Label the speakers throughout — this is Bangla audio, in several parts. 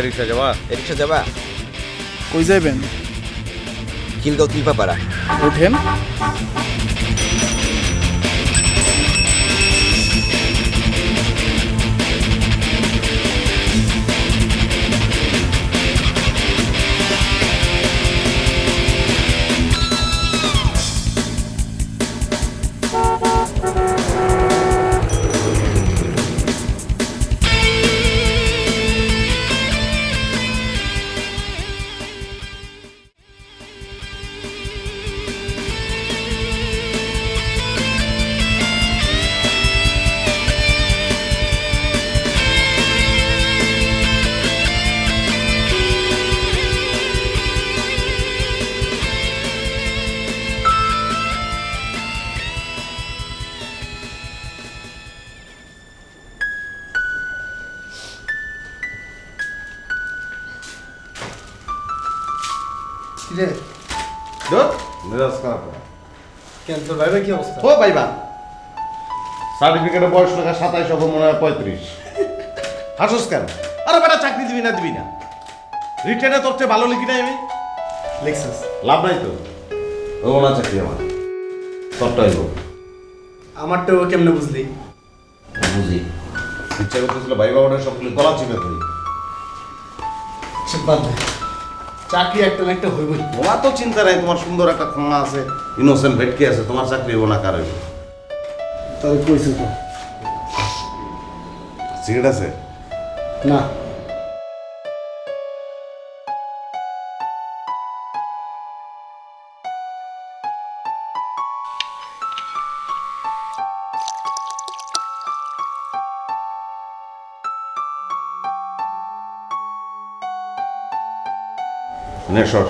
Speaker 1: রিক্সা যাবা?
Speaker 2: রিক্সা যাবা?
Speaker 3: কই যাইবেন?
Speaker 2: খিলগাঁও তিলপাপাড়া।
Speaker 3: ওঠেন।
Speaker 4: কিরে
Speaker 1: মেজাজ খারাপ।
Speaker 4: কেন তোর ভাইবা কি অবস্থা?
Speaker 1: ও ভাইবা, সার্টিফিকেটের বয়স লেখা 27 হবে, মনে হয় 35। হাসুস কেন? আরে বেটা, চাকরি দিবি না? রিটেনে তোর চেয়ে ভালো লিখি নাই আমি?
Speaker 4: লেক্সাস
Speaker 1: লাভ নাই তো, ও না চাকরি আমার, তোরটা হইব।
Speaker 4: আমারটাও কেমনে বুঝলি?
Speaker 1: বুঝি ইচ্ছা করতেছিল ভাইবা ওটা সবগুলো গলা চিপে ধরি।
Speaker 4: সে বাদ দে, চাকরি একটা না একটা হইবই।
Speaker 1: তোমার তো চিন্তা নাই, তোমার সুন্দর একটা ক্ষমা আছে, ইনোসেন্ট ভেটকি আছে, তোমার চাকরি হইব না কার হইব?
Speaker 4: তাহলে কইছি তো
Speaker 1: সিগারেট আছে?
Speaker 4: না।
Speaker 1: নে সর।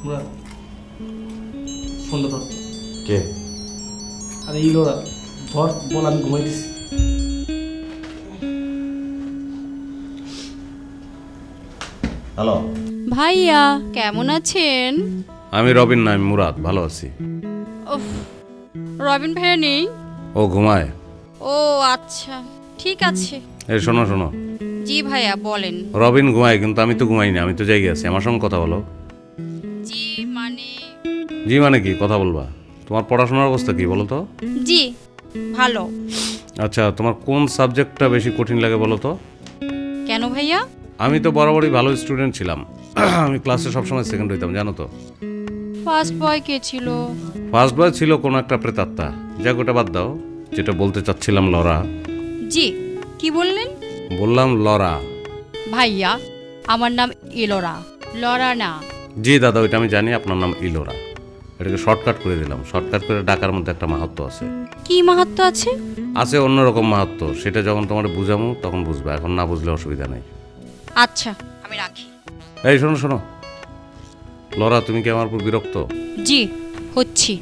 Speaker 4: মুরাদ, ফোনটা ধর।
Speaker 1: কে?
Speaker 4: আরে ইলোরা, ধর, বল আমি ঘুমাইতেছি।
Speaker 1: হ্যালো,
Speaker 5: ভাইয়া কেমন আছেন?
Speaker 6: আমি রবিন না, আমি মুরাদ, ভালো আছি।
Speaker 5: উফ, রবিন ভাইয়া নেই?
Speaker 6: ও ঘুমায়?
Speaker 5: ও আচ্ছা, ঠিক আছে।
Speaker 6: এই শোনো শোনো,
Speaker 5: জি ভাইয়া বলেন।
Speaker 6: রবিন ঘুমায় কিন্তু আমি তো ঘুমাই না, আমি তো জায়গায় আছি। আমার সঙ্গে কথা বলো।
Speaker 5: জি মানে?
Speaker 6: জি মানে কি? কথা বলবা। তোমার পড়াশোনার অবস্থা কি বলো তো?
Speaker 5: জি ভালো।
Speaker 6: আচ্ছা, তোমার কোন সাবজেক্টটা বেশি কঠিন লাগে বলো তো?
Speaker 5: কেন ভাইয়া?
Speaker 6: আমি তো বরাবরই ভালো স্টুডেন্ট ছিলাম। আমি ক্লাসে সবসময় সেকেন্ড হইতাম, জানো তো।
Speaker 5: ফার্স্ট বয় কে ছিল?
Speaker 6: ফার্স্ট বয় ছিল কোনো একটা প্রেতাত্মা। যাক, ওটা বাদ দাও। যেটা বলতে চাচ্ছিলাম, লরা।
Speaker 5: জি, কি বললেন?
Speaker 6: বললাম লরা।
Speaker 5: ভাইয়া আমার নাম ইলোরা, লরা না।
Speaker 6: জি দাদা, ওইটা আমি জানি, আপনার নাম ইলোরা। এটাকে শর্টকাট করে দিলাম। শর্টকাট করে ডাকার মধ্যে একটা মাহাত্ম আছে।
Speaker 5: কি মাহাত্ম আছে?
Speaker 6: আছে অন্যরকম মাহাত্ম, সেটা যখন তোমার বুঝামো তখন বুঝবা, এখন না বুঝলে অসুবিধা নেই।
Speaker 5: আচ্ছা আমি রাখি।
Speaker 6: এই শোনো শোনো, লরা, তুমি কি আমার উপর বিরক্ত?
Speaker 5: জি হচ্ছি।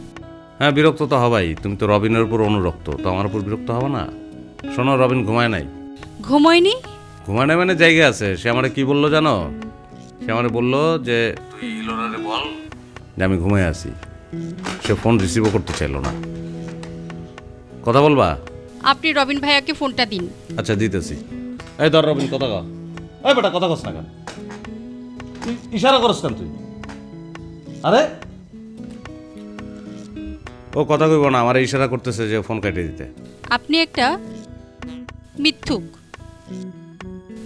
Speaker 6: হ্যাঁ, বিরক্ত তো হবাই। তুমি তো রবিনের উপর অনুরক্ত, তো আমার উপর বিরক্ত হবে না? শোনো, রবিন ঘুমায় নাই।
Speaker 5: ঘুমোয়নি?
Speaker 6: ঘুমায় নাই মানে জায়গা আছে। সে আমারে কি বললো জানো? সে আমারে বললো যে তুই লরারে বল যে আমি ঘুমায় আছি। সে ফোন রিসিভও করতে চাইলো না। কথা বলবা?
Speaker 5: আপনি রবিন ভাইয়াকে ফোনটা দিন।
Speaker 6: আচ্ছা, দিতেছি। এই ধর রবিন, কথা কও। এই বেটা, কথা কস না কেন? তুই ইশারা করস কেন তুই? আরে ও কথা কইব না, আমার ইশারা করতেছে যে ফোন কেটে দিতে।
Speaker 5: আপনি একটা মিথ্যুক।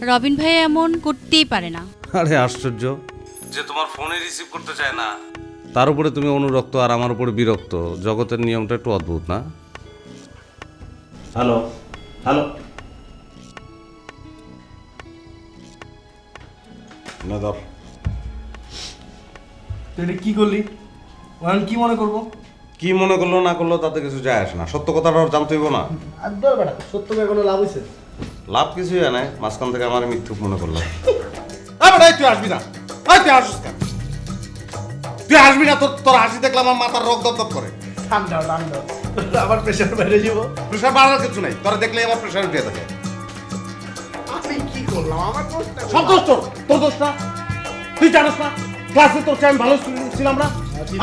Speaker 5: রবিন ভাই এমন করতেই পারে না।
Speaker 6: আরে আশ্চর্য, যে তোমার ফোনে রিসিভ করতে চায় না, তার উপরে তুমি অনুরক্ত আর আমার উপরে বিরক্ত। জগতের নিয়মটা একটু অদ্ভুত না?
Speaker 1: হ্যালো হ্যালো, না ধর।
Speaker 4: তুই এটা কি করলি ওখানে কি মনে করবো?
Speaker 6: কি মনে করলো না করলো তাতে কিছু যায় আসে না, সত্য কথাটা ওর জানতে হইব না।
Speaker 4: আর দর বেটা সত্য করে কোনো লাভ হয়েছে?
Speaker 6: লাভ কিছুই হয় না, মাঝখান থেকে আমার মিথ্যুক মনে করলো।
Speaker 1: তুই আসবি না, তুই আসিস কেন? তুই আসবি না, তোর হাসি দেখলে আমার মাথার রক দপ করে।
Speaker 4: ঠান্ডা ঠান্ডা আবার প্রেশার বেড়ে যাবো।
Speaker 1: প্রেশার বাড়ার কিছু নাই, তোরা দেখলে আমার প্রেশার উঠে থাকে।
Speaker 4: আমি কি করলাম? আমার দোষটা
Speaker 1: সব দোষ তোর দোষ না। তুই জানিস না ক্লাসে তোর চেয়ে আমি ভালো স্টুডেন্ট ছিলাম না?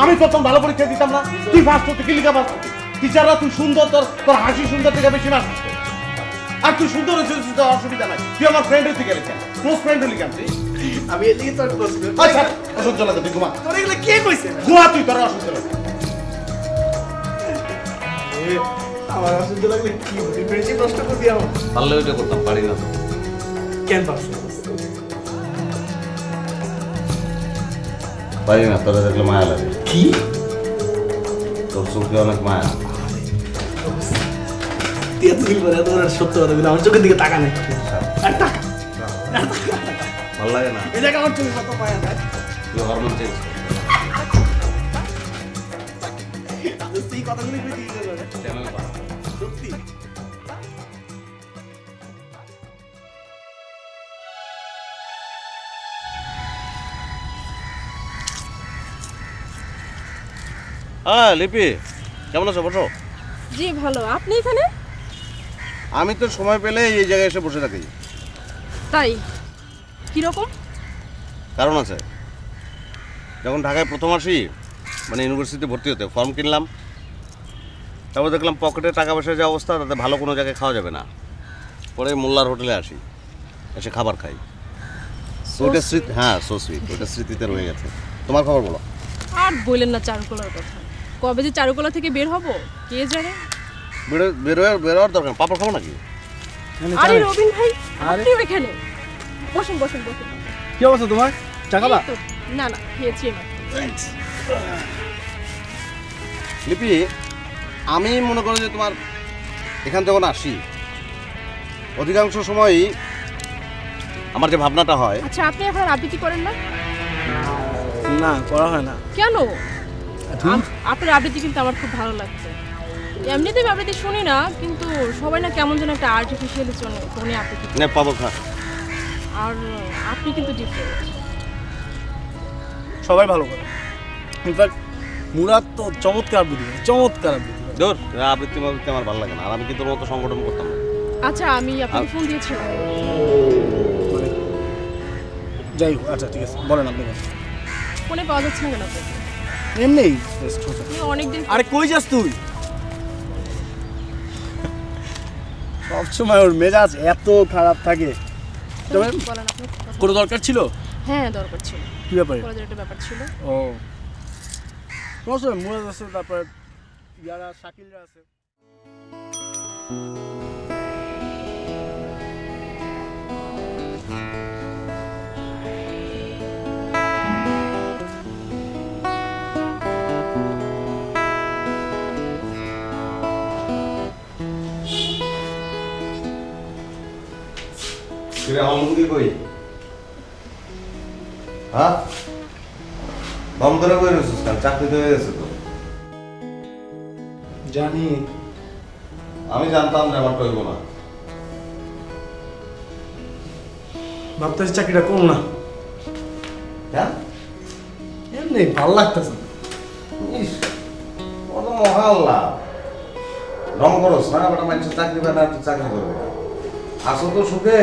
Speaker 1: আমি প্রথম ভালো পরীক্ষা দিতাম না? তুই ফার্স্ট হতে কি লিখা পাস? টিচাররা তুই সুন্দর, তোর হাসি সুন্দর থেকে বেশি মাস। আর তুই সুন্দর হয়েছিস, তোর অসুবিধা নাই। তুই আমার ফ্রেন্ড হতে গেলে কেন? ক্লোজ ফ্রেন্ড হলি কেন তুই?
Speaker 4: আমি এদিকে তোর দোষ করি।
Speaker 1: আচ্ছা অসহ্য লাগে, তুই ঘুমা।
Speaker 4: তোর এগুলো কে কইছে?
Speaker 1: ঘুমা তুই, তোর অসহ্য লাগে।
Speaker 4: আমার অসুবিধা লাগলে কি বলি? ফ্রেন্ডশিপ নষ্ট করবি আমার?
Speaker 6: পারলে ওইটা করতাম, পারি না তো।
Speaker 4: কেন পারছিস?
Speaker 6: পারি না, তোরা দেখলে মায়া লাগে।
Speaker 4: কি?
Speaker 6: তোর চোখে অনেক মায়া।
Speaker 4: তুই এতদিন পরে এত বড় সত্য কথা বলে আমার চোখের দিকে তাকা নেই। আর টাকা
Speaker 6: ভালো লাগে না,
Speaker 4: এই জায়গা আমার চোখে কত পায়া যায়।
Speaker 6: তুই হরমোন চেঞ্জ কর।
Speaker 4: তুই কথাগুলি কই দিয়ে গেল?
Speaker 6: চ্যানেল বাড়া।
Speaker 4: সত্যি
Speaker 1: হ্যাঁ লিপি, কেমন আছো? বসো।
Speaker 7: জি ভালো। আপনি এখানে?
Speaker 1: আমি তো সময় পেলে এই জায়গায় এসে বসে থাকি।
Speaker 7: তাই কিরকম?
Speaker 1: কারণ আছে। যখন ঢাকায় প্রথম আসি, মানে ইউনিভার্সিটিতে ভর্তি হতে, ফর্ম কিনলাম। তারপর দেখলাম পকেটে টাকা পয়সার যে অবস্থা, তাতে ভালো কোনো জায়গায় খাওয়া যাবে না। পরে মোল্লার হোটেলে আসি, এসে খাবার খাই। তো ওইটা স্মৃতি, হ্যাঁ সো সুইট, ওইটা স্মৃতিতে রয়ে গেছে। তোমার খবর বলো।
Speaker 7: আর বললেন না চারুকলার কথা। কবে যে চারুকলা থেকে বের হব কে জানে।
Speaker 1: বেরোয়ার দরকার। পাপড় খাবো নাকি?
Speaker 7: আরে রবিন ভাই,
Speaker 4: আরে।
Speaker 7: আপনিও এখানে? বসুন বসুন বসুন।
Speaker 4: কি অবস্থা তোমার? চা খাবা?
Speaker 7: এই তো। না না খেয়েছি এবার।
Speaker 1: লিপি, আমি মনে করি যে তোমার এখান যখন আসি, অধিকাংশ সময়ই আমার যে ভাবনাটা হয়,
Speaker 7: আচ্ছা আপনি এখন আর আবৃত্তি করেন না
Speaker 4: না করা হয় না।
Speaker 7: কেন? আপনার আবৃত্তি কিন্তু আমার খুব ভালো লাগছে। এমনিতে আমি আবৃত্তি শুনি না, কিন্তু সবাই না কেমন যেন একটা আর্টিফিশিয়ালি টোনে আবৃত্তি করে।
Speaker 1: নে পাবো খা।
Speaker 7: আর আপনি কিন্তু ডিফারেন্ট।
Speaker 4: সবাই ভালো করে। ইনফ্যাক্ট মুরাদ তো চমৎকার আবৃত্তি করে, চমৎকার আবৃত্তি করে।
Speaker 1: দূর, আবৃত্তি মাবৃত্তি আমার ভালো লাগে না। আর আমি কি তোর মতো সংগঠন করতাম না।
Speaker 7: আচ্ছা আমি আপনাকে ফোন দিয়েছিলাম।
Speaker 4: মানে যাই হোক, আচ্ছা ঠিক আছে, বলেন আপনি বলেন।
Speaker 7: ফোনে পাওয়া যাচ্ছে না কেন আপনাকে?
Speaker 4: এমনি
Speaker 7: আপনি অনেকদিন
Speaker 4: আরে কই যাস তুই? সবসময় ওর মেজাজ এত খারাপ থাকে। তবে
Speaker 7: বলেন আপনার কথা।
Speaker 4: কোনো দরকার ছিল?
Speaker 7: হ্যাঁ দরকার ছিল,
Speaker 4: কি ব্যাপারে?
Speaker 7: কলেজের একটা ব্যাপার ছিল।
Speaker 4: ও সমস্যা নেই, মুরাদ আছে, তারপরে যারা শাকিলরা আছে।
Speaker 1: কিরে আমার মুরগি কই? হ্যাঁ, দম ধরে কই রয়েছিস কেন? চাকরি তো হয়ে গেছে তো।
Speaker 4: জানি
Speaker 1: আমি জানতাম যে আমার টইব না।
Speaker 4: ভাবতেছি চাকরিটা করুন না,
Speaker 1: হ্যাঁ,
Speaker 4: এমনি ভালো লাগতেছে না।
Speaker 1: ইস, ওর তো মহা আল্লাহ। রং করস না, বেটা মানুষের চাকরি পায় না, তুই চাকরি করবে। আসো তো সুখে,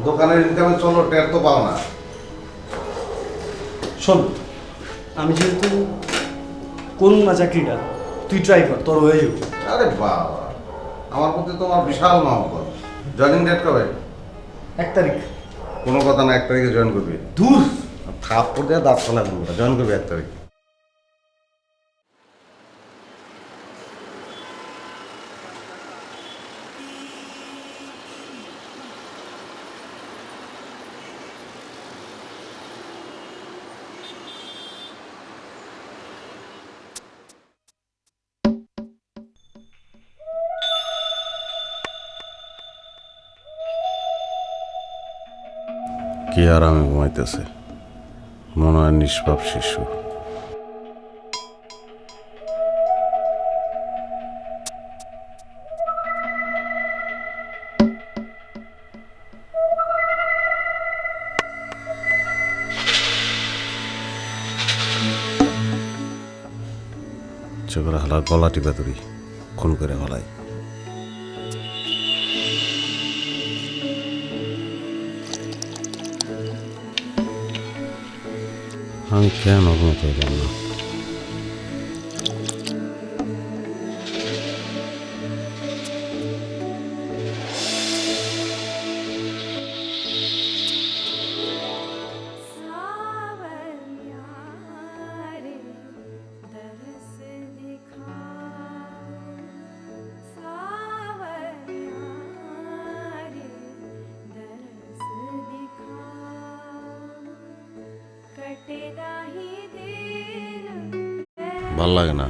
Speaker 1: দোকানের ইনকামে চলো, টের তো পাও না।
Speaker 4: শোন, আমি যেহেতু করুন না চাকরিটা, তুই ট্রাই কর, তোর হয়ে যাবে।
Speaker 1: আরে বাবা, আমার প্রতি তোমার বিশাল মহব্বত। জয়েনিং ডেট কবে?
Speaker 4: 1 তারিখ।
Speaker 1: কোনো কথা না, 1 তারিখে জয়েন করবি।
Speaker 4: দূর
Speaker 1: থাপ্পড় দিয়ে দাঁত ফেলা করবো, জয়েন করবি 1 তারিখ। কি আর আমি ঘুমাইতেছে, মনে হয় নিষ্পাপ শিশু। ইচ্ছে করে হালার গলা টিপা তুরি খুন করে হলাই। আমি কেন ঘুমাতে পারলাম না? ভাল লাগে না,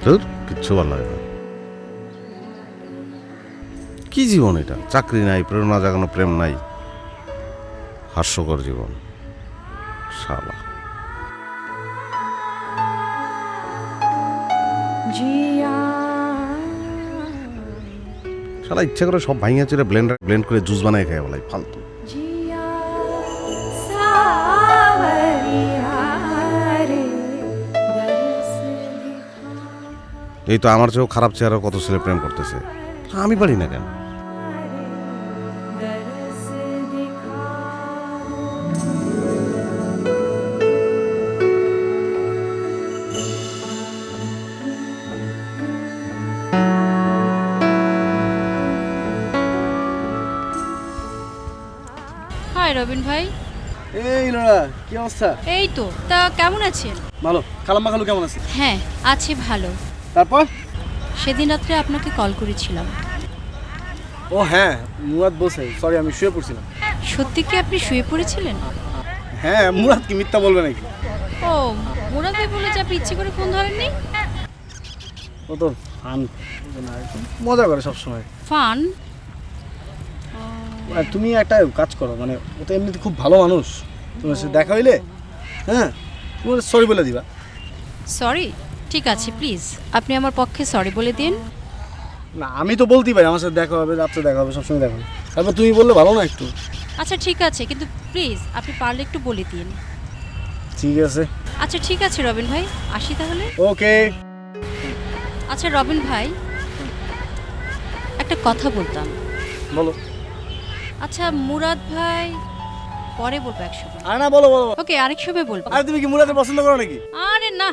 Speaker 1: ধুর, কিচ্ছু ভাল লাগে না। কি জীবন এটা? চাকরি নাই, প্রেরণা জাগানো প্রেম নাই, হাস্যকর জীবন। শালা শালা ইচ্ছা করে সব ভাঙিয়া চুরে ব্লেন্ড করে জুস বানায় খায় বলাই, ফালতু। এই তো আমার চেয়েও খারাপ চেহারা কত ছেলে প্রেম করতেছে, আমি পারি না কেন?
Speaker 5: হাই রবিন ভাই।
Speaker 4: এই লোরা, কি অবস্থা?
Speaker 5: এই তো, তা কেমন আছেন?
Speaker 4: ভালো। খালাম্মা খালু কেমন আছে?
Speaker 5: হ্যাঁ, আছি ভালো।
Speaker 4: তারপর?
Speaker 5: সেদিন রাত্রে আপনাকে কল করেছিলাম।
Speaker 4: ও হ্যাঁ, মুরাদ বলছে। সরি, আমি শুয়ে পড়ছিলাম।
Speaker 5: সত্যি কি আপনি শুয়ে পড়েছিলেন?
Speaker 4: হ্যাঁ, মুরাদ কি মিথ্যা বলবে নাকি?
Speaker 5: ও, মুরাদ ভাই বলে যে আপনি ইচ্ছে করে ফোন ধরেননি?
Speaker 4: ও তো ফান, মজা করে সবসময়।
Speaker 5: ফান?
Speaker 4: আর তুমি একটা কাজ করো, মানে ও তো এমনিতে খুব ভালো মানুষ, তোমার সাথে দেখা হইলে হ্যাঁ তোমার সরি বলে দিবা।
Speaker 5: সরি? ঠিক আছে, প্লিজ আপনি আমার পক্ষে সরি বলে দিন।
Speaker 4: না, আমি তো বলতেই পারি আমার সাথে দেখা হবে, রাত্রে দেখা হবে, সবসময় দেখা হবে। তারপর তুমি বললে ভালো না একটু?
Speaker 5: আচ্ছা ঠিক আছে, কিন্তু প্লিজ আপনি পারলে একটু বলে দিন।
Speaker 4: ঠিক আছে।
Speaker 5: আচ্ছা ঠিক আছে রবিন ভাই, আসি তাহলে।
Speaker 4: ওকে।
Speaker 5: আচ্ছা রবিন ভাই, একটা কথা বলতাম।
Speaker 4: বলো।
Speaker 5: আচ্ছা মুরাদ ভাই, পরে বলবো এক সময়।
Speaker 4: আরে না, বলো বলো।
Speaker 5: ওকে, আরেক সময় বলবো।
Speaker 4: আরে তুমি কি মুরাদকে পছন্দ করো নাকি?
Speaker 5: আরে না।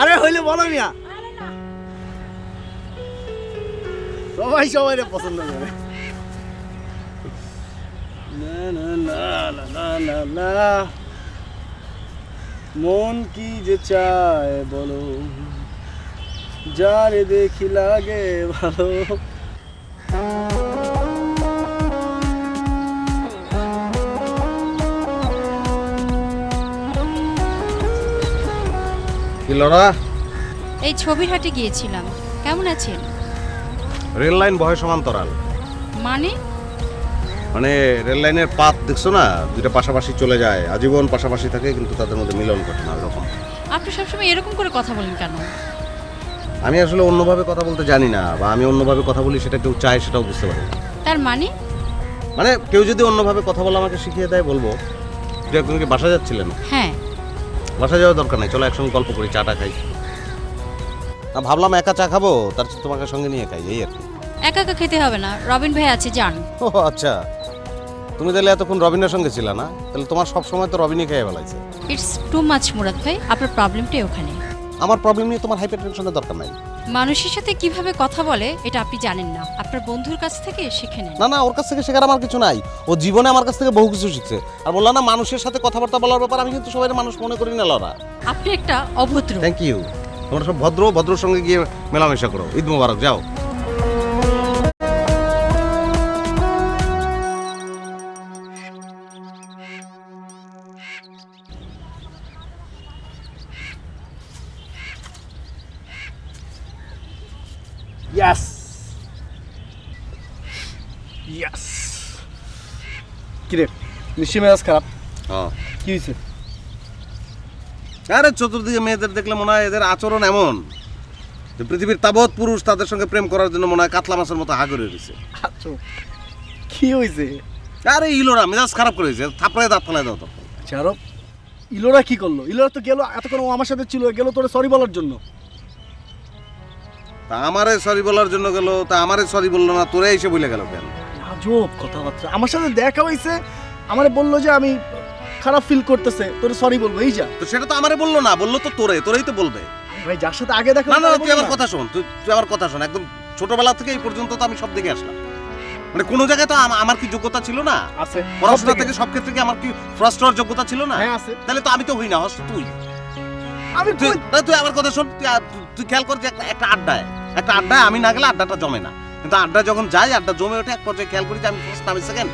Speaker 4: আরে হইলে বলো মিয়া, সবাই সবাই পছন্দ করে। না না না না না না, মন কি যে চায় বলো, যারে দেখি লাগে ভালো।
Speaker 1: কি লড়া?
Speaker 5: এই ছবির হাটে গিয়েছিলাম। কেমন আছেন?
Speaker 1: রেল লাইন বহে সমান্তরাল।
Speaker 5: মানে?
Speaker 1: মানে রেল লাইনের পাত দেখছো না, দুইটা পাশাপাশি চলে যায়, আজীবন পাশাপাশি থাকে, কিন্তু তাদের মধ্যে মিলন ঘটে না, এরকম।
Speaker 5: আপনি সবসময় এরকম করে কথা বলেন কেন?
Speaker 1: আমি আসলে অন্যভাবে কথা বলতে জানি না, বা আমি অন্যভাবে কথা বলি সেটা কেউ চায় সেটাও বুঝতে পারি না।
Speaker 5: তার মানে?
Speaker 1: মানে কেউ যদি অন্যভাবে কথা বলে আমাকে শিখিয়ে দেয়, বলবো যে আপনি কি বাসা যাচ্ছিলেন?
Speaker 5: হ্যাঁ।
Speaker 1: বাসা যাওয়ার দরকার নাই, চলো একসঙ্গে গল্প করি, চাটা খাই। না, ভাবলাম একা চা খাবো, তার চেয়ে তোমাকে সঙ্গে নিয়ে খাই, এই আর কি।
Speaker 5: একা একা খেতে হবে না, রবিন ভাই আছে, যান।
Speaker 1: ও আচ্ছা, তুমি তাহলে এতক্ষণ রবিনের সঙ্গে ছিল না? তাহলে তোমার সব সময় তো রবিনই খেয়ে বেলাইছে।
Speaker 5: ইটস টু মাচ মুরাদ ভাই, আপনার প্রবলেমটাই ওখানে।
Speaker 1: আমার প্রবলেম নিয়ে তোমার হাইপার টেনশনের দরকার নাই।
Speaker 5: মানুষের সাথে কিভাবে কথা বলে এটা আপনি জানেন না, আপনার বন্ধুর কাছ থেকে শিখে নেন।
Speaker 1: না না, ওর কাছ থেকে শেখার আমার কিছু নাই, ও জীবনে আমার কাছ থেকে বহু কিছু শিখছে। আর বললাম না, মানুষের সাথে কথাবার্তা বলার ব্যাপার আমি কিন্তু সবাই মানুষ মনে করি না লরা।
Speaker 5: আপনি একটা অভদ্র।
Speaker 1: Thank you. তোমরা সব ভদ্রর সঙ্গে গিয়ে মেলামেশা করো। ঈদ মোবারক, যাও।
Speaker 4: ইয়াস ইয়াস। কিরে, নিশ্চয়ই মেজাজ খারাপ?
Speaker 1: হ্যাঁ।
Speaker 4: কি হয়েছে?
Speaker 1: আরে চতুর্দিকে মেয়েদের দেখলে মনে হয় এদের আচরণ এমন যে পৃথিবীর তাবৎ পুরুষ তাদের সঙ্গে প্রেম করার জন্য মনে হয় কাতলা মাছের মতো হা করে রয়েছে।
Speaker 4: আচ্ছা, কি হয়েছে?
Speaker 1: আরে ইলোরা মেজাজ খারাপ করেছে, থাপড়ায় দাঁত ফেলায় দাও তো।
Speaker 4: চারো ইলোরা কি করলো? ইলোরা তো গেল, এতক্ষণ ও আমার সাথে ছিল, গেল তোরে সরি বলার জন্য।
Speaker 1: তা আমারে সরি বলার জন্য গেল, তা আমারে সরি বললো না, তোরে এসে বলে গেল কেন?
Speaker 4: আজব কথাবার্তা। আমার সাথে দেখা হয়েছে, আমারে বললো যে আমি খারাপ ফিল করতেছে, তোরে সরি বলবো, এই যা।
Speaker 1: তো সেটা তো আমারে বললো না, বললো তো তোরেই তো বলবে।
Speaker 4: ভাই যার সাথে আগে দেখা
Speaker 1: না না
Speaker 4: হয়েছে,
Speaker 1: তুই আমার কথা শোন, তুই আমার কথা শোন। একদম ছোটবেলা থেকে এই পর্যন্ত তো আমি সব দিকে আসলাম, মানে কোনো জায়গায় তো আমার কি যোগ্যতা ছিল না?
Speaker 4: আছে
Speaker 1: পড়াশোনা থেকে সব ক্ষেত্রে কি আমার কি ফার্স্ট হওয়ার যোগ্যতা ছিল না?
Speaker 4: হ্যাঁ আছে।
Speaker 1: তাহলে তো আমি তো হই না, হস তুই।
Speaker 4: আমি
Speaker 1: তুই আমার কথা শোন, তুই খেয়াল কর যে একটা আড্ডায় আমি না গেলে আড্ডাটা জমে না, কিন্তু আড্ডা যখন যাই, আড্ডা জমে ওঠে। এক পর্যায়ে খেয়াল করি যে আমি ফার্স্ট, আমি সেকেন্ড।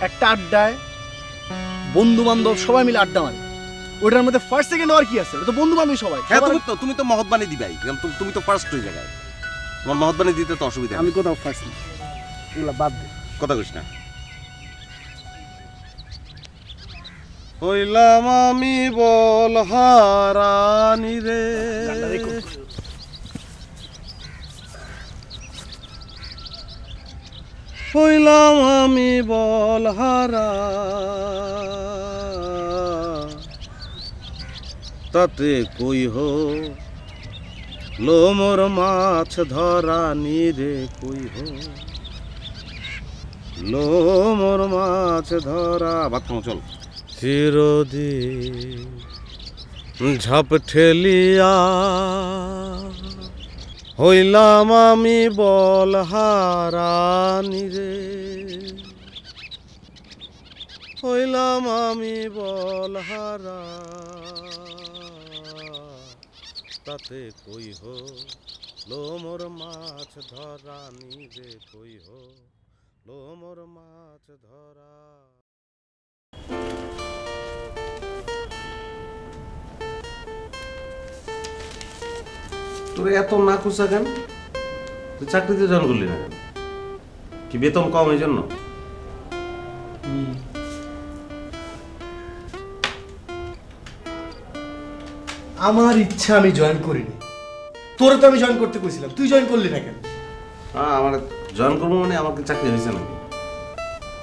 Speaker 4: একটা আড্ডায় বন্ধু বান্ধব সবাই মিলে আড্ডা মারে, ওটার মধ্যে ফার্স্ট সেকেন্ড আর কি আছে? এটা তো বন্ধু বান্ধব সবাই।
Speaker 1: হ্যাঁ তুমি তো মহৎবাণী দিবাই, তুমি তো ফার্স্ট ওই জায়গায়। তোমার মহৎবাণী দিতে তো অসুবিধা
Speaker 4: আমি
Speaker 1: নেই।
Speaker 4: কোথাও ফার্স্ট না, এগুলা বাদ দে।
Speaker 1: কথা কইস না। হইলাম আমি বল হারানি রে, হইলাম আমি বল হারা, তাতে কই হো লো মোর মাছ ধরা নিরে, কই হো লো মোর মাছ ধরা। বাদ খাও চল। চিরদিন ঝাপ ঠেলিয়া হইলাম আমি বল হারানি রে, হইলাম আমি বল হারা, তাতে কই হো লো মোর মাছ ধরা নিরে, কই হো লো মোর মাছ ধরা। তোর এত না খুশা কেন? তুই চাকরিতে জয়েন করলি না কেন? কি বেতন কম এই জন্য?
Speaker 4: আমার ইচ্ছা আমি জয়েন করিনি, তোরে তো আমি জয়েন করতে কইছিলাম, তুই জয়েন করলি না কেন?
Speaker 1: হ্যাঁ, আমার জয়েন করবো মানে আমাকে চাকরি হয়েছে নাকি?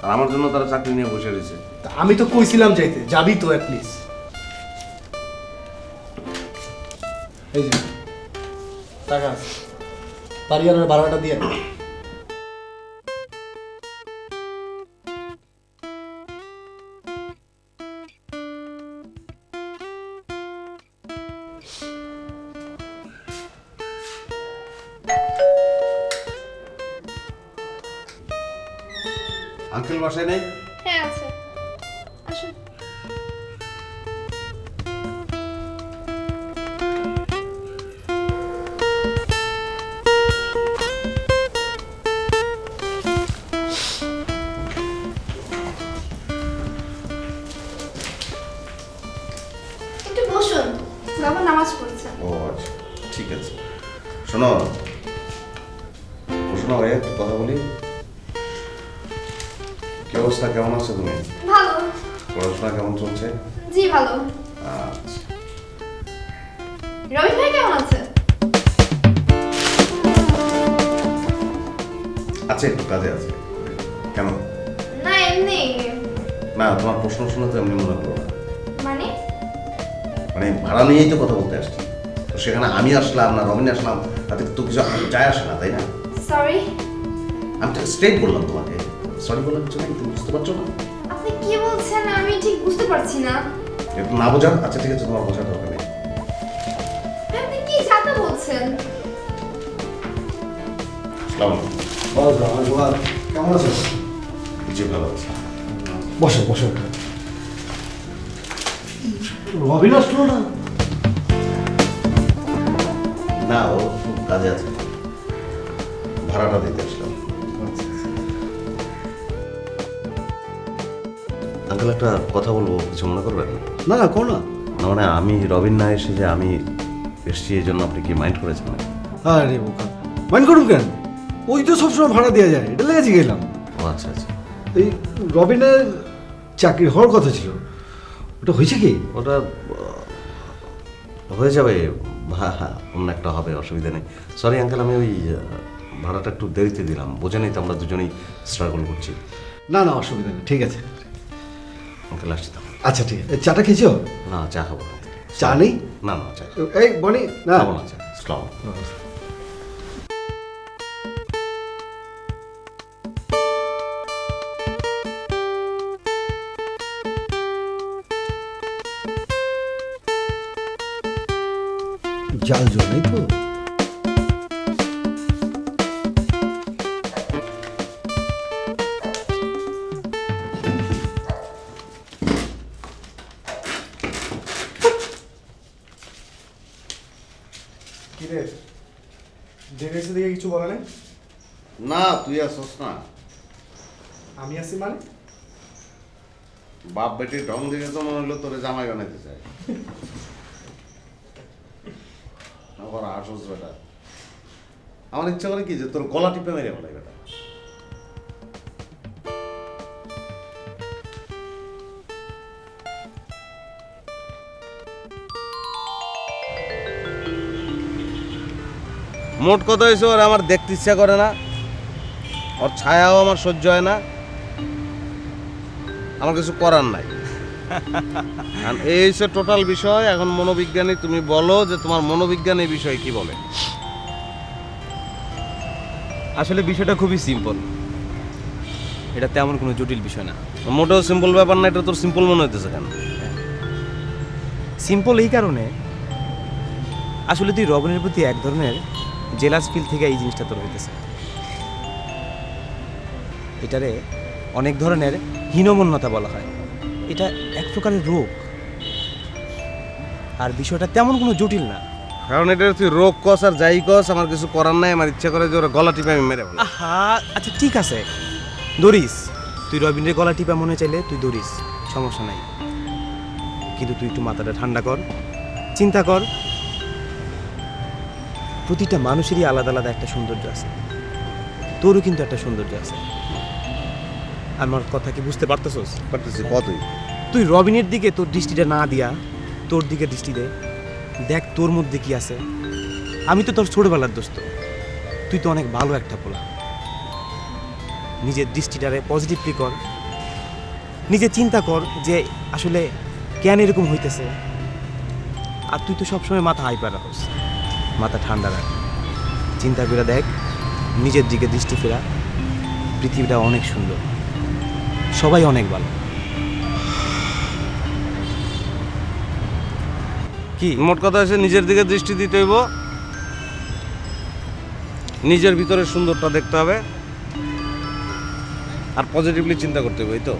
Speaker 1: আর আমার জন্য তারা চাকরি নিয়ে বসে রয়েছে।
Speaker 4: তা আমি তো কইছিলাম যাইতে, যাবি তো অ্যাটলিস্ট। এই যে টাকা আছে, পারিয়ানের ভাড়াটা দিয়ে।
Speaker 1: আঙ্কেল বাসায় নেই?
Speaker 7: হ্যাঁ আছে, আসুন।
Speaker 8: একটু বসুন, বাবা নামাজ পড়ছে।
Speaker 1: ও আচ্ছা, ঠিক আছে। শোনো শোনো ভাই, একটু কথা বলি। কি অবস্থা, কেমন আছো তুমি?
Speaker 8: ভালো।
Speaker 1: পড়াশোনা কেমন চলছে?
Speaker 8: জি ভালো।
Speaker 1: আচ্ছা।
Speaker 8: রবি ভাই কেমন আছে?
Speaker 1: আছে, একটু কাজে আছে। কেন?
Speaker 8: না এমনি।
Speaker 1: না, তোমার প্রশ্ন শুনে তো এমনি মনে করো না।
Speaker 8: মানে
Speaker 1: মানে ভাড়া নিয়েই তো কথা বলতে আসছি, তো সেখানে আমি আসলাম না রবিন আসলাম, তাতে তো কিছু যায় আসে না, তাই না?
Speaker 8: সরি।
Speaker 1: আমি তো স্ট্রেট বললাম তোমাকে, সরি বলার কিছু নাকি, তুমি বুঝতে পারছো না?
Speaker 8: আপনি কি বলছেন আমি ঠিক বুঝতে পারছি না।
Speaker 1: একটু না বোঝার, আচ্ছা ঠিক আছে, তোমার বোঝার দরকার নেই।
Speaker 8: আপনি কি জানতে বলছেন?
Speaker 1: আসসালামু আলাইকুম।
Speaker 4: কেমন আছো?
Speaker 1: জি ভালো আছি।
Speaker 4: বসো বসো। রবিন আসলো না?
Speaker 1: না, ও খুব কাজে আছে, ভাড়াটা দিতে আসলাম। আঙ্কেল একটা কথা বলবো, কিছু মনে করবেন?
Speaker 4: না না করো না।
Speaker 1: না মানে আমি রবিন না এসে যে আমি এসছি এই জন্য আপনি কি মাইন্ড করেছেন নাকি?
Speaker 9: আরে বোকা, মাইন্ড করুন কেন? ওই তো সবসময় ভাড়া দেওয়া যায়, এটা লেগেছি গেলাম।
Speaker 1: ও আচ্ছা আচ্ছা।
Speaker 9: এই রবিনের চাকরি হওয়ার কথা ছিল, ওটা হয়েছে কি?
Speaker 1: ওটা হয়ে যাবে, হ্যাঁ অন্য একটা হবে, অসুবিধা নেই। সরি আঙ্কেল, আমি ওই ভাড়াটা একটু দেরিতে দিলাম, বোঝেনই তো আমরা দুজনেই স্ট্রাগল করছি।
Speaker 9: না না অসুবিধা নেই, ঠিক আছে।
Speaker 1: ওকে লাস্ট দাও।
Speaker 9: আচ্ছা ঠিক আছে, চাটা খেয়েছো?
Speaker 1: না চা খাবো না।
Speaker 9: চা নেই?
Speaker 1: না না চা
Speaker 9: এই বনি না
Speaker 1: খাবো না চা স্ট্রং।
Speaker 9: জাল জল নেই তো?
Speaker 4: কিরে ডেরেছে দিকে কিছু বলে নাই?
Speaker 1: না তুই আসছ না,
Speaker 4: আমি আসি মানে?
Speaker 1: বাপ বেটির ঢং দেখে তো মনে হলো তোরে জামাই বানাইতে চায়। আমার আসস বেটা, আমার ইচ্ছা করে কি যে তোর গলা টিপে মেরে ফেলাই বেটা। মোট কথা হয়েছে ওর আমার দেখতে ইচ্ছা করে না, ওর ছায়াও আমার সহ্য হয় না, আমার কিছু করার নাই। আর এই হচ্ছে টোটাল বিষয়। এখন মনোবিজ্ঞানী তুমি বলো যে তোমার মনোবিজ্ঞান এই বিষয়ে কি বলে।
Speaker 10: আসলে বিষয়টা খুবই সিম্পল, এটা তেমন কোনো জটিল বিষয় না।
Speaker 1: মোটেও সিম্পল ব্যাপার না, এটা তোর সিম্পল মনে হইতেছে কেন?
Speaker 10: সিম্পল এই কারণে, আসলে তুই রবিনের প্রতি এক ধরনের জেলাস ফিল থেকে এই জিনিসটা তোর হইতেছে। এটারে অনেক ধরনের হীনমন্যতা বলা হয়, এটা এক প্রকারের রোগ। আর বিষয়টা তেমন কোনো জটিল না।
Speaker 1: কারণ এটা তুই রোগ কস আর যাই কস, আমার কিছু করার নাই। আমার ইচ্ছা করে যে ওরা গলা টিপে আমি মেরে ফেলি।
Speaker 10: আহা, আচ্ছা ঠিক আছে, দরিস, তুই রবিনের গলা টিপা মনে চাইলে তুই দরিস, সমস্যা নাই। কিন্তু তুই একটু মাথাটা ঠান্ডা কর, চিন্তা কর, প্রতিটা মানুষেরই আলাদা আলাদা একটা সৌন্দর্য আছে, তোরও কিন্তু একটা সৌন্দর্য আছে। আমার কথা কি বুঝতে পারতেছস?
Speaker 1: পারতেছি কতই।
Speaker 10: তুই রবিনের দিকে তোর দৃষ্টিটা না দিয়া তোর দিকে দৃষ্টি দে, দেখ তোর মধ্যে কি আছে। আমি তো তোর ছোটবেলার দোস্ত, তুই তো অনেক ভালো একটা পোলা। নিজের দৃষ্টিটারে পজিটিভলি কর, নিজে চিন্তা কর যে আসলে কেন এরকম হইতেছে। আর তুই তো সবসময় মাথা হাইপার রাখস, মাথা ঠান্ডা রাখ, চিন্তা করে দেখ, নিজের দিকে দৃষ্টি ফেরা। পৃথিবীটা অনেক সুন্দর, সবাই অনেক ভালো।
Speaker 1: কি মোট কথা হচ্ছে নিজের দিকে দৃষ্টি দিতে হইব, নিজের ভিতরে সুন্দরটা দেখতে হবে, আর পজিটিভলি চিন্তা করতে হবে। এই তো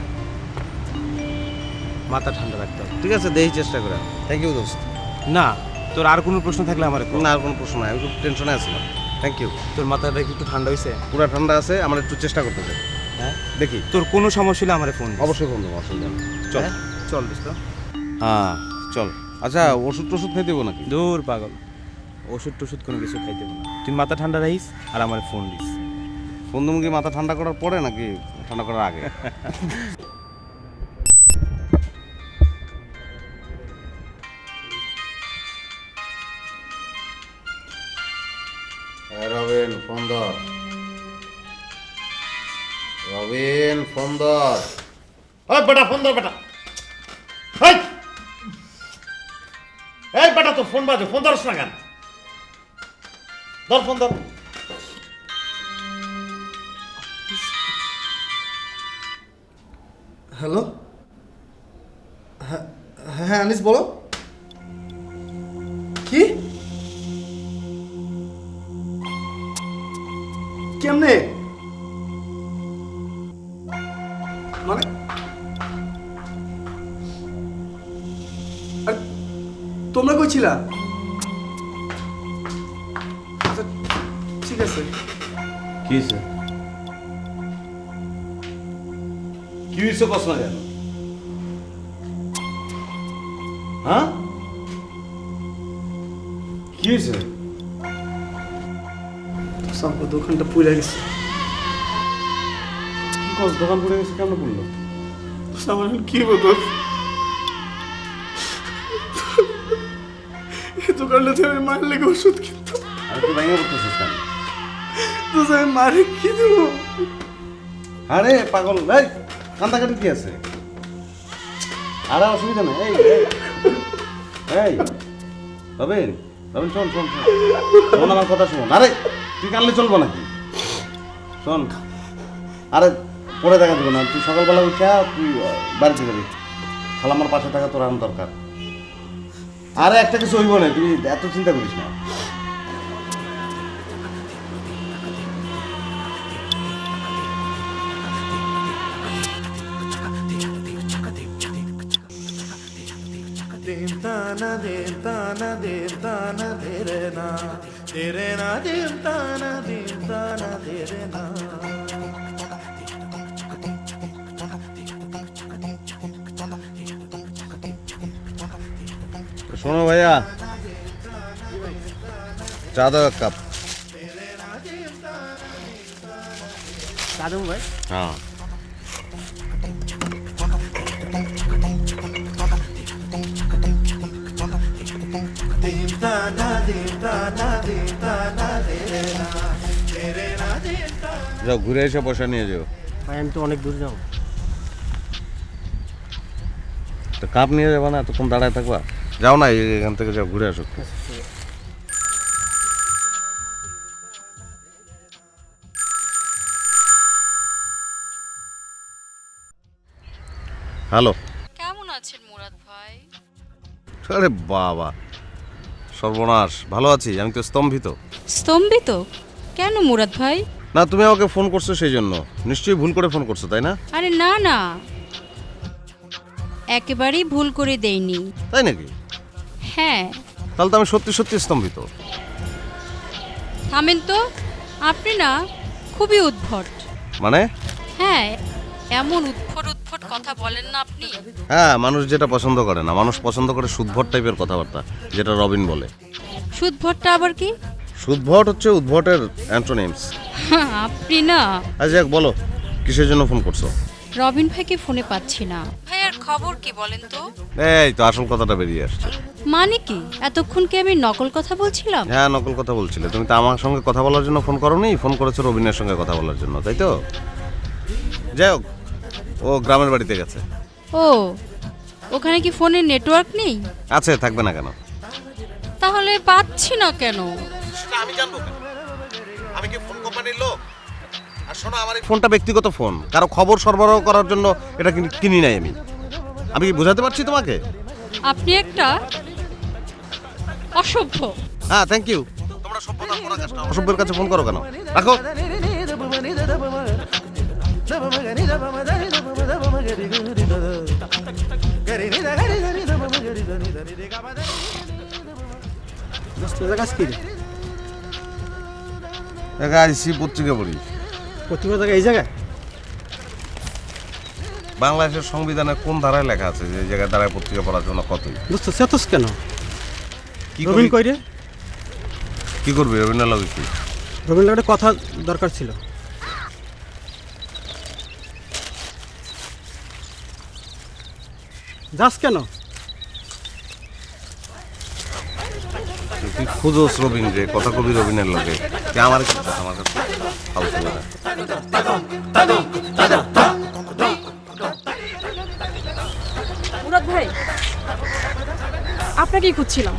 Speaker 10: মাথা ঠান্ডা রাখতে হবে।
Speaker 1: ঠিক আছে, দেখি চেষ্টা করে। থ্যাংক ইউ দোস্ত।
Speaker 10: না, তোর আর কোনো প্রশ্ন থাকলে আমার
Speaker 1: না আর কোনো প্রশ্ন নাই, আমি খুব টেনশনে আছিলাম। Thank you.
Speaker 10: তোর মাথাটা কি একটু ঠান্ডা হয়েছে?
Speaker 1: পুরা ঠান্ডা আছে, আমার একটু চেষ্টা করতে চাই।
Speaker 10: হ্যাঁ,
Speaker 1: দেখি।
Speaker 10: তোর কোনো সমস্যা হলে আমার ফোন দিস।
Speaker 1: অবশ্যই ফোন দেবো, অসুবিধা নেই। চল
Speaker 10: হ্যাঁ? চল দোস্ত।
Speaker 1: হ্যাঁ চল। আচ্ছা ওষুধ টষুধ খেয়ে দেবো নাকি?
Speaker 10: দূর পাগল, ওষুধ টষুধ কোনো কিছু খাইতে হবে না। তুই মাথা ঠান্ডা রাখিস আর আমার ফোন দিস।
Speaker 1: ফোন দেবো কি মাথা ঠান্ডা করার পরে নাকি ঠান্ডা করার আগে? রবিন ফোন ধর, রবিন ফোন ধর। ওই বেটা ফোন ধর বেটা। এই বেটা তো ফোন বাজে, ফোন ধরস না কেন? ধর ফোন ধর।
Speaker 4: হ্যালো, হ্যাঁ হ্যাঁ আনিস বলো। কি কেমনে মানে? আর তোমরা কই ছিলা? আচ্ছা ঠিক আছে।
Speaker 1: কি হয়েছে? কি হয়েছে কস না কেন? হ্যাঁ কি হয়েছে?
Speaker 4: সাম্পা দোকানটা পুড়ে গেছে।
Speaker 1: কি কস, দোকান পড়ে গেছে? কেমন পড়লো?
Speaker 4: আমার কি বলতো, এই দোকানটাতে আমি মার লেগে ওষুধ কিনতো,
Speaker 1: আমি তো ভেঙে পড়তেছিস কেন?
Speaker 4: তো আমি মারে কি দেবো?
Speaker 1: আরে পাগল, এই কান্দাকাটি কি আছে? আরে অসুবিধা নেই। এই এই রবিন, রবিন শোন শোন শোন শোন আমার কথা শোন। আরে তুই কানলে চলবো নাকি? শোন, আরে পরে দেখা দেবো না, তুই সকালবেলা উঠে তুই বাড়িতে যাবি। খালাম্মার পাশে থাকা তোর আরো দরকার। আরে একটা কিছু হইব না, তুই এত চিন্তা করিস না। শোনো ভাইয়া, চা দাও এক কাপ।
Speaker 4: দাদু ভাই
Speaker 1: হ্যাঁ যাও, ঘুরে এসে পয়সা নিয়ে যাও।
Speaker 4: ভাই আমি তো অনেক দূর যাবো।
Speaker 1: তো কাপ নিয়ে যাবো না, এতক্ষণ দাঁড়ায় থাকবা? যাও না, এখান থেকে যাও, ঘুরে আসো। হ্যালো,
Speaker 5: কেমন আছেন মুরাদ ভাই?
Speaker 1: আরে বাবা সর্বনাশ, ভালো আছি। আমি তো স্তম্ভিত।
Speaker 5: স্তম্ভিত কেন মুরাদ ভাই?
Speaker 1: না, তুমি আমাকে ফোন করছো সেই জন্য। নিশ্চয়ই ভুল করে ফোন করছো, তাই না?
Speaker 5: আরে না না, একেবারেই ভুল করে দেইনি।
Speaker 1: তাই নাকি?
Speaker 5: হ্যাঁ।
Speaker 1: তাহলে তো আমি সত্যি সত্যি স্তম্ভিত।
Speaker 5: থামেন তো, আপনি না খুবই উদ্ভট।
Speaker 1: মানে?
Speaker 5: হ্যাঁ, এমন উদ্ভট উদ্ভট কথা বলেন না আপনি।
Speaker 1: হ্যাঁ, মানুষ যেটা পছন্দ করে না, মানুষ পছন্দ করে সুদভট টাইপের কথাবার্তা, যেটা রবিন বলে।
Speaker 5: সুদভটটা আবার কি?
Speaker 1: সুদভট হচ্ছে উদ্ভটের অ্যান্টোনিমস।
Speaker 5: আপনি না।
Speaker 1: আচ্ছা বলো, কিসের জন্য ফোন করছো?
Speaker 5: রবিন ভাইকে ফোনে পাচ্ছি না। ভাইয়ার খবর কি বলেন তো?
Speaker 1: এই তো আসল কথাটা বেরিয়ে আসছে।
Speaker 5: মানে কি, এতক্ষণ কি আমি নকল কথা বলছিলাম?
Speaker 1: হ্যাঁ, নকল কথা বলছিলে। তুমি তো আমার সঙ্গে কথা বলার জন্য ফোন করোনি, ফোন করেছো রবিনের সঙ্গে কথা বলার জন্য, তাই তো? যাই হোক, ও গ্রামের বাড়িতে গেছে।
Speaker 5: ও, ওখানে কি ফোনের নেটওয়ার্ক নেই?
Speaker 1: আছে, থাকবে না কেন?
Speaker 5: তাহলে পাচ্ছি না কেন?
Speaker 1: সেটা আমি জানবো কেন? আমি কি ফোন কোম্পানির লোক? আর শোনো, আমার এই ফোনটা ব্যক্তিগত ফোন, কারো খবর সরবরাহ করার জন্য এটা কিনি নাই আমি। আমি কি বোঝাতে পারছি তোমাকে?
Speaker 5: আপনি একটা অসভ্য।
Speaker 1: হ্যাঁ, থ্যাংক ইউ। তোমরা সভ্যতার পরাকাষ্ঠা, অসভ্যের কাছে ফোন করো কেন? রাখো। আইসি পত্রিকা পড়ি।
Speaker 4: পত্রিকা জায়গায় এই জায়গায়
Speaker 1: বাংলাদেশের সংবিধানে কোন ধারায় লেখা আছে যে এই জায়গায় দাঁড়ায় পত্রিকা পড়ার জন্য কতই?
Speaker 4: বুঝতে চেতস কেন?
Speaker 1: কি
Speaker 4: রবিন কই রে?
Speaker 1: কি করবি রবীন্দ্র লগে? কি
Speaker 4: রবিন একটা কথা দরকার ছিল। যাস কেন?
Speaker 1: তুই খুঁজোস রবিন রে, কথা কবি রবিনের লগে। আমার কি কথা, আমার কাছে ফালতু না।
Speaker 7: মুরাদ ভাই, আপনাকেই খুঁজছিলাম।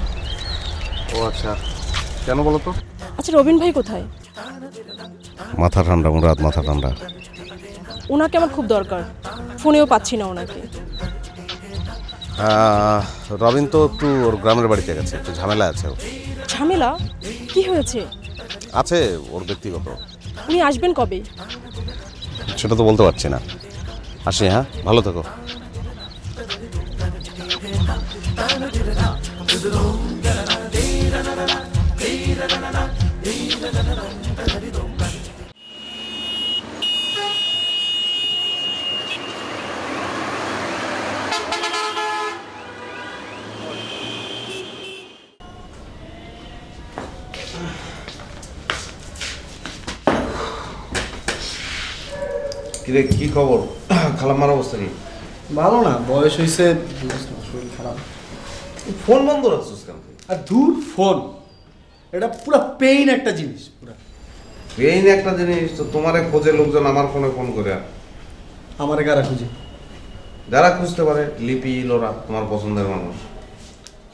Speaker 1: ও আচ্ছা, কেন বলো তো?
Speaker 7: আচ্ছা, রবিন ভাই কোথায়?
Speaker 1: মাথা ঠান্ডা মুরাদ, মাথা ঠান্ডা।
Speaker 7: ওনাকে আমার খুব দরকার, ফোনেও পাচ্ছি না ওনাকে।
Speaker 1: রবিন তো একটু ওর গ্রামের বাড়িতে গেছে, একটু ঝামেলা আছে।
Speaker 7: ঝামেলা? কি হয়েছে?
Speaker 1: আছে ওর ব্যক্তিগত।
Speaker 7: উনি আসবেন কবে?
Speaker 1: সেটা তো বলতে পারছি না। আসি, হ্যাঁ, ভালো থেকো। কিরে, কি খবর? খালাম্মার অবস্থা কি?
Speaker 4: ভালো না, বয়স হয়েছে, শরীর খারাপ।
Speaker 1: ফোন বন্ধ রাখছিস কেন?
Speaker 4: আর দূর ফোন, এটা পুরো পেইন একটা জিনিস। পুরো
Speaker 1: এই একটা জিনিস তো, তোমারে খোঁজে লোকজন আমার ফোনে ফোন করে।
Speaker 4: আমার গারা খুঁজে
Speaker 6: যারা খুঁজতে পারে, লিপি, ইলোরা, তোমার পছন্দের মানুষ।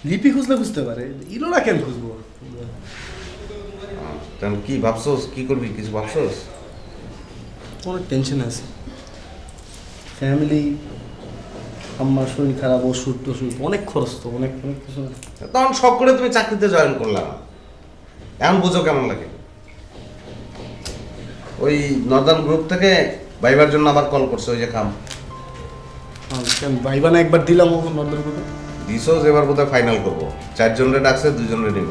Speaker 4: লিপি খুঁজলে খুঁজতে পারে, ইলোরা কেন খুঁজবো?
Speaker 6: তেমন কি ভাবছোস, কি করবি, কিছু ভাবছোস?
Speaker 4: অনেক টেনশন আছে, ফ্যামিলি, আমার শরীর খারাপ, ওষুধ টষুধ, অনেক খরচ তো, অনেক অনেক কিছু না।
Speaker 6: তখন শখ করে তুমি চাকরিতে জয়েন করলাম, এখন বুঝো কেমন লাগে। ওই নর্দার্ন গ্রুপ থেকে ভাইবার জন্য আবার কল করছে, ওই যে খাম
Speaker 4: কেন ভাইবা না একবার দিলাম নর্দার্ন গ্রুপে?
Speaker 6: দিছোস, এবার বোধহয় ফাইনাল করবো। 4 জনরে ডাকছে, 2 জনরে নিব।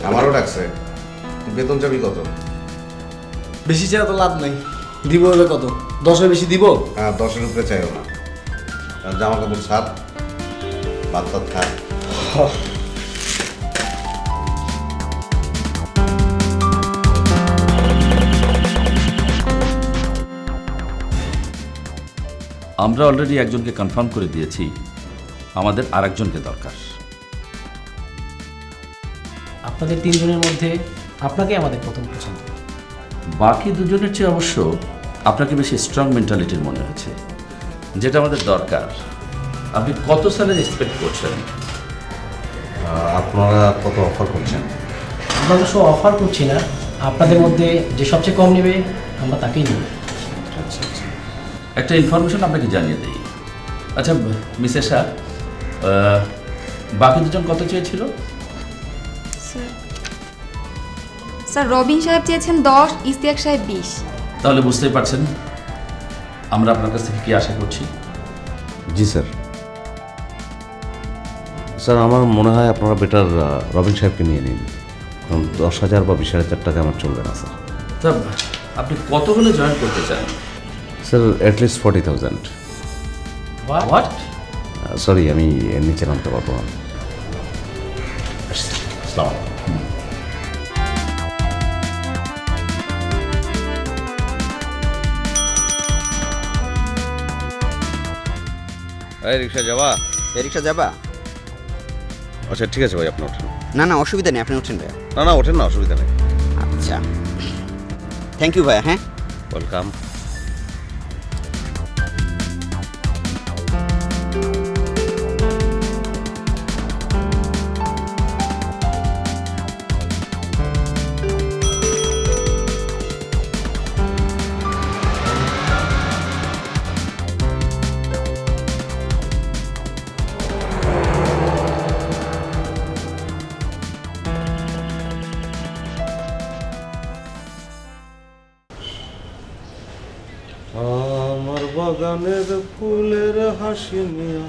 Speaker 6: আমারও ডাকছে। বেতন চাবি কত?
Speaker 4: বেশি ছাড়া তো লাভ নাই। দিব হলে কত? 10-এর বেশি দিব?
Speaker 6: হ্যাঁ, 10-এর উপরে চাইও না। জামা কাপড় ছাড়, ভাত টাত খা।
Speaker 11: আমরা অলরেডি একজনকে কনফার্ম করে দিয়েছি, আমাদের আরেকজনকে দরকার।
Speaker 12: আপনাদের 3 জনের মধ্যে আপনাকে আমাদের প্রথম পছন্দ।
Speaker 11: বাকি 2 জনের চেয়ে অবশ্য আপনাকে বেশি স্ট্রং মেন্টালিটির মনে হয়েছে, যেটা আমাদের দরকার। আপনি কত স্যালারি এক্সপেক্ট করছেন?
Speaker 6: আপনারা কত অফার করছেন?
Speaker 12: আমরা তো সব অফার করছি না, আপনাদের মধ্যে যে সবচেয়ে কম নেবে আমরা তাকেই নেব।
Speaker 11: আচ্ছা আচ্ছা, একটা ইনফরমেশন আপনাকে জানিয়ে দিই। আচ্ছা মিস এশা, বাকি 2 জন কত চেয়েছিল?
Speaker 8: স্যার রবিন সাহেব চেয়েছেন 10, ইস্তিয়াক সাহেব 20।
Speaker 11: তাহলে বুঝতেই পারছেন আমরা আপনার কাছ থেকে কি আশা করছি।
Speaker 1: জি স্যার। স্যার আমার মনে হয় আপনারা বেটার রবিন সাহেবকে নিয়ে নিন, কারণ 10,000 বা 20,000 টাকা আমার চলবে না স্যার।
Speaker 11: তা আপনি কত হলে জয়েন করতে চান?
Speaker 1: Sir at least 40,000।
Speaker 12: হোয়াট?
Speaker 1: সরি, আমি এর নিচে নামতে পারবো না। আসসালামু আলাইকুম। এই রিক্সা যাবা?
Speaker 2: এই রিক্সা যাবা?
Speaker 1: আচ্ছা ঠিক আছে ভাই, আপনি ওঠেন।
Speaker 2: না না, অসুবিধা নেই, আপনি উঠছেন ভাইয়া।
Speaker 1: না না, ওঠেন না, অসুবিধা নেই।
Speaker 2: আচ্ছা, থ্যাংক ইউ ভাইয়া। হ্যাঁ,
Speaker 1: ওয়েলকাম। আমার বাগানের ফুলের হাসি নিয়া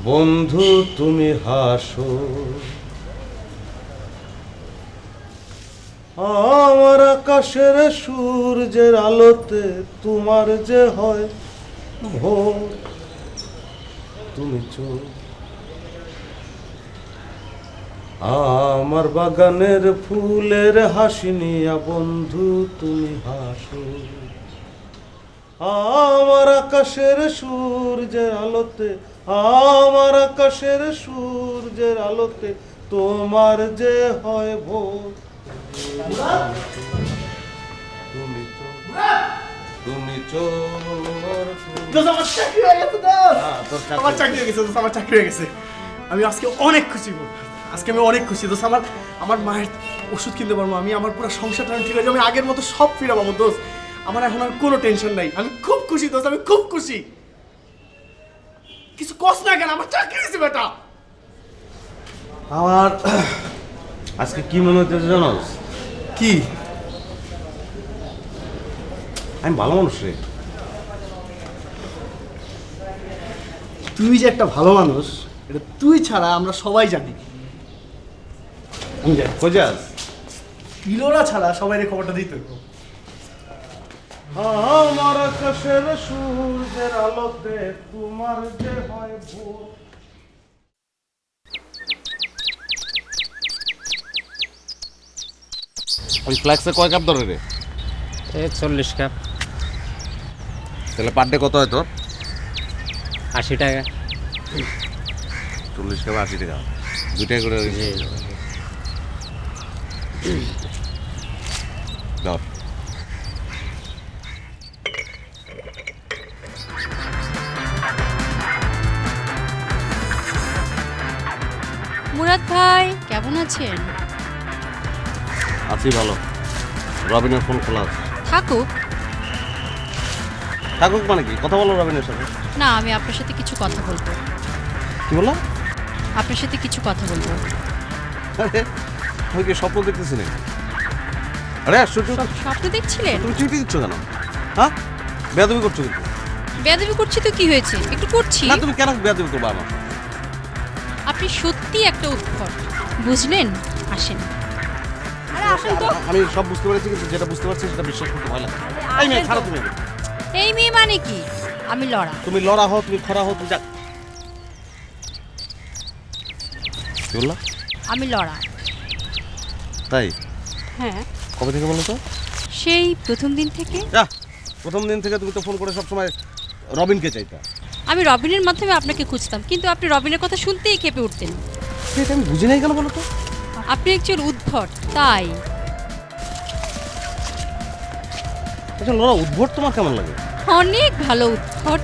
Speaker 1: বন্ধু তুমি হাসো, আমার আকাশের সূর্যের আলোতে তোমার যে হয় ভোর, তুমি চোখ। আমার বাগানের ফুলের হাসি নিয়া বন্ধু তুমি হাসো, আমার আকাশের সূর্যের আলোতে, আমার আকাশের সূর্যের আলোতে তোমার যে হয় ভোর, তুমি চোর, তুমি চোর।
Speaker 4: আমার চাকরি হয়ে গেছে দোস্ত। আমার চাকরি হয়ে গেছে দোস্ত, আমার চাকরি হয়ে গেছে। আমি আজকে অনেক খুশি, আজকে আমি অনেক খুশি দোস্ত। আমার মায়ের ওষুধ কিনতে পারবো, আমি আমার পুরো সংসারটা ঠিক আছে, আমি আগের মতো সব ফিরে পাবো দোস্ত। আমার এখন আর কোনো টেনশন নাই, আমি খুব খুশি দোস্ত, আমি খুব খুশি। কিছু কষ্ট না কেন, আমার চাকরি হয়েছে বেটা।
Speaker 1: আমার আজকে কি মনে হচ্ছে জানো?
Speaker 4: কি?
Speaker 1: আমি ভালো মানুষ রে।
Speaker 4: তুই যে একটা ভালো মানুষ, এটা তুই ছাড়া আমরা সবাই জানি।
Speaker 1: আমি যাই, কোজাস
Speaker 4: ইলোরা ছাড়া সবাই এই খবরটা দিতে।
Speaker 1: আমার আকাশের সূর্যের আলোতে তোমার যে হয় ভোর। ওই ফ্ল্যাক্সে কয় কাপ ধরে রে?
Speaker 12: 40 কাপ।
Speaker 1: তাহলে পার ডে কত হয় তোর?
Speaker 12: 80 টাকা।
Speaker 1: 40 কাপ 80 টাকা, 2 টাকা করে দাও।
Speaker 5: আছেন?
Speaker 1: আছি ভালো। রবিনের ফোন খোলা আছে।
Speaker 5: থাকুক।
Speaker 1: থাকুক মানে কি? কথা বলো রবিনের সাথে।
Speaker 5: না, আমি আপনার সাথে কিছু কথা বলবো।
Speaker 1: কি বললো?
Speaker 5: আপনার সাথে কিছু কথা বলবো।
Speaker 1: আরে আমি কি স্বপ্ন দেখতেছি নাকি? আরে আশ্চর্য,
Speaker 5: স্বপ্ন দেখছিলেন?
Speaker 1: তুমি চিঠি দিচ্ছ কেন? হ্যাঁ, বেয়াদবি করছো কিন্তু।
Speaker 5: বেয়াদবি করছি তো কি হয়েছে? একটু করছি।
Speaker 1: না, তুমি কেন বেয়াদবি করবে আমার?
Speaker 5: আপনি সত্যি একটা উদ্ভট, বুঝলেন? আসেন। আরে আসেন তো।
Speaker 1: আমি সব বুঝতে পেরেছি, কিন্তু যেটা বুঝতে পারছি সেটা বিশ্বাস করতে ভয় লাগে। এই মেয়ে খারাপ তুমি।
Speaker 5: এই মেয়ে মানে কি? আমি লড়া।
Speaker 1: তুমি লড়া হও, তুমি খরা হও, তুমি যা। কি বললা?
Speaker 5: আমি লড়া।
Speaker 1: তাই?
Speaker 5: হ্যাঁ।
Speaker 1: কবে থেকে বলো তো?
Speaker 5: সেই প্রথম দিন থেকে।
Speaker 1: প্রথম দিন থেকে তুমি তো ফোন করে সবসময় রবিনকে চাইতা।
Speaker 5: আমি রবিনের মাধ্যমে আপনাকে খুঁজতাম, কিন্তু আপনি রবিনের কথা শুনতেই ক্ষেপে উঠতেন।
Speaker 1: এটা আমি বুঝি নাই কেন বলো তো?
Speaker 5: আপনি একজন উদ্ভট, তাই।
Speaker 1: আচ্ছা লোরা, উদ্ভট তোমার কেমন লাগে?
Speaker 5: অনেক ভালো উদ্ভট।